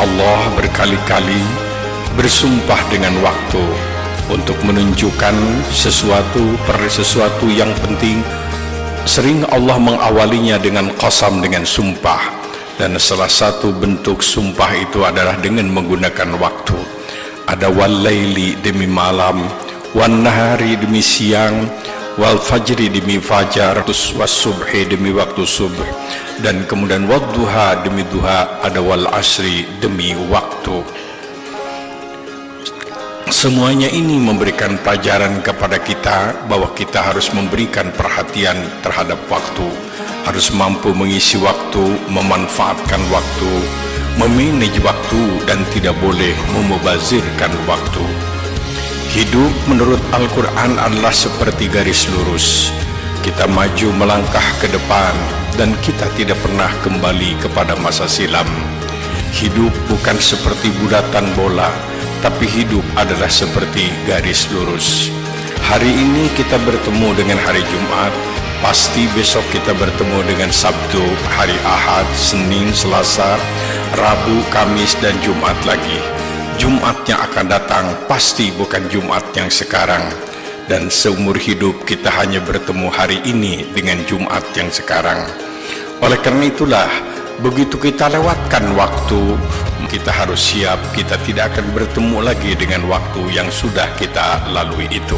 Allah berkali-kali bersumpah dengan waktu untuk menunjukkan sesuatu yang penting. Sering Allah mengawalinya dengan qasam, dengan sumpah, dan salah satu bentuk sumpah itu adalah dengan menggunakan waktu. Ada wal-laili demi malam, wan nahari demi siang, wal fajri demi fajar, was subhi demi waktu subuh, dan kemudian wadduha demi duha, ada wal asri demi waktu. Semuanya ini memberikan pelajaran kepada kita bahwa kita harus memberikan perhatian terhadap waktu, harus mampu mengisi waktu, memanfaatkan waktu, memanage waktu, dan tidak boleh memubazirkan waktu. Hidup menurut Al-Quran adalah seperti garis lurus. Kita maju melangkah ke depan dan kita tidak pernah kembali kepada masa silam. Hidup bukan seperti bulatan bola, tapi hidup adalah seperti garis lurus. Hari ini kita bertemu dengan hari Jumat, pasti besok kita bertemu dengan Sabtu, hari Ahad, Senin, Selasa, Rabu, Kamis, dan Jumat lagi. Jumat yang akan datang pasti bukan Jumat yang sekarang, dan seumur hidup kita hanya bertemu hari ini dengan Jumat yang sekarang. Oleh karena itulah, begitu kita lewatkan waktu, kita harus siap, kita tidak akan bertemu lagi dengan waktu yang sudah kita lalui itu.